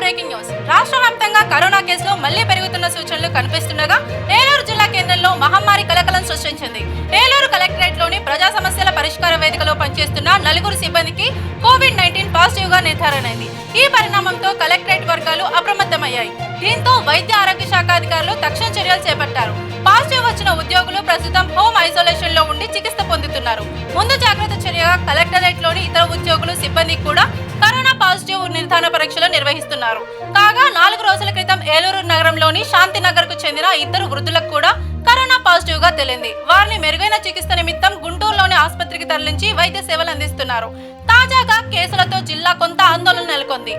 Breaking news. రాష్ట్ర వ్యాప్తంగా corona కేసులు మళ్లీ పెరుగుతున్న సూచనలు కనిపిస్తుండగా ఏలూరు జిల్లా కేంద్రంలో మహమ్మారి కలకలం సృష్టించింది. ఏలూరు కలెక్టరేట్ లోని ప్రజా సమస్యల పరిష్కార వేదికలో పనిచేస్తున్న 4 సిబ్బందికి కోవిడ్-19 పాజిటివ్ గా నిర్ధారణైంది. ఈ పరిణామంతో కలెక్టరేట్ వర్గాలు అప్రమత్తమయ్యాయి. దీంతో వైద్య ఆరోగ్య శాఖ అధికారులు తక్షణ చర్యలు చేపట్టారు. పాజిటివ్ వచ్చిన ఉద్యోగులు ప్రస్తుతం హోమ్ ఐసోలేషన్ లో ఉండి చికిత్స పొందుతున్నారు. ముందు జాగ్రత్త చర్యగా కలెక్టరేట్ లోని ఇతర ఉద్యోగులు సిబ్బందికి కూడా కరోనా పాజిటివ్ నిర్ధారణ పరీక్షలు నిర్వహిస్తున్నారు. కాగా 4 రోజుల క్రితం ఏలూరు నగరంలోని శాంతినగర్ కు చెందిన 2 వృద్ధులకు కూడా కరోనా పాజిటివ్ గా తేలింది. వారిని మెరుగైన చికిత్స నిమిత్తం గుంటూరులోని ఆసుపత్రికి తరలించి వైద్య సేవలు అందిస్తున్నారు. తాజాగా కేసులతో జిల్లా కొంత ఆందోళన నెలకొంది.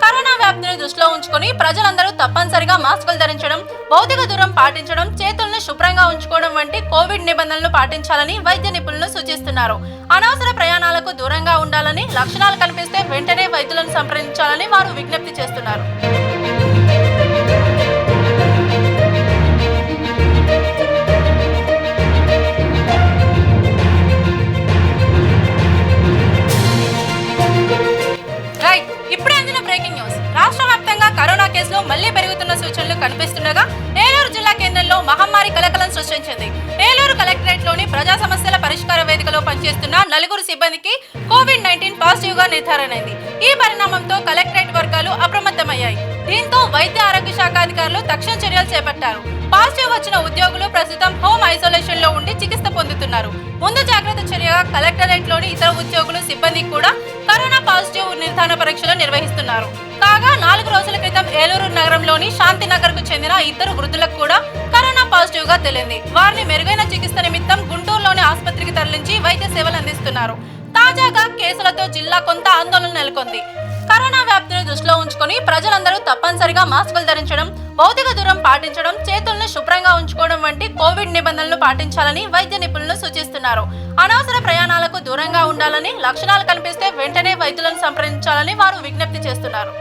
కరోనా వ్యాప్తిని దృష్టిలో ఉంచుకొని ప్రజలందరూ తప్పనిసరిగా మాస్కులు ధరించడం, భౌతిక దూరం పాటించడం, చేతులను శుభ్రంగా ఉంచుకోవడం వంటి కోవిడ్ నిబంధనలు పాటించాలని వైద్య నిపుణులు సూచిస్తున్నారు. అనవసర ప్రయాణాలకు దూరంగా ఉండాలని, లక్షణాలు కనిపిస్తే వెంటనే వైద్యులను సంప్రదించాలని వారు విజ్ఞప్తి చేస్తున్నారు. ఇప్పుడే అందిన బ్రేకింగ్ న్యూస్. రాష్ట్ర వ్యాప్తంగా కరోనా కేసులు మళ్లీ పెరుగుతున్న సూచనలు కనిపిస్తుండగా ఏలూరు జిల్లా కేంద్రంలో మహమ్మారి కలకలం సృష్టించింది. ఏలూరు కలెక్టరేట్ లోని ప్రజా సమస్యల పరిష్కార వేదికలో పనిచేస్తున్న 4 సిబ్బందికి కోవిడ్-19 పాజిటివ్ గా నిర్ధారణైంది. ఈ పరిణామంతో కలెక్టరేట్ వర్గాలు అప్రమత్తమయ్యాయి. దీంతో వైద్య ఆరోగ్య శాఖ అధికారులు తక్షణ చర్యలు చేపట్టారు. పాజిటివ్ వచ్చిన ఉద్యోగులు ప్రస్తుతం హోమ్ ఐసోలేషన్ లో ఉండి చికిత్స పొందుతున్నారు. ముందు జాగ్రత్త చర్యగా కలెక్టరేట్ లోని ఇతర ఉద్యోగులు సిబ్బందికి కూడా కరోనా పాజిటివ్ నిర్ధారణ పరీక్షలు నిర్వహిస్తున్నారు. కాగా 4 రోజుల క్రితం ఏలూరు నగరంలోని శాంతినగర్ కు చెందిన 2 వృద్ధులకు కూడా కరోనా పాజిటివ్ గా తేలింది. వారిని మెరుగైన చికిత్స నిమిత్తం గుంటూరులోని ఆసుపత్రికి తరలించి వైద్య సేవలు అందిస్తున్నారు. తాజాగా కేసులతో జిల్లా కొంత ఆందోళన నెలకొంది. కరోనా వ్యాప్తిని దృష్టిలో ఉంచుకొని ప్రజలందరూ తప్పనిసరిగా మాస్కులు ధరించడం, భౌతిక దూరం పాటించడం, చేతులను శుభ్రంగా ఉంచుకోవడం వంటి కోవిడ్ నిబంధనలు పాటించాలని వైద్య నిపుణులు సూచిస్తున్నారు. అనవసర ప్రయాణాలకు దూరంగా ఉండాలని, లక్షణాలు కనిపిస్తే వెంటనే వైద్యులను సంప్రదించాలని వారు విజ్ఞప్తి చేస్తున్నారు.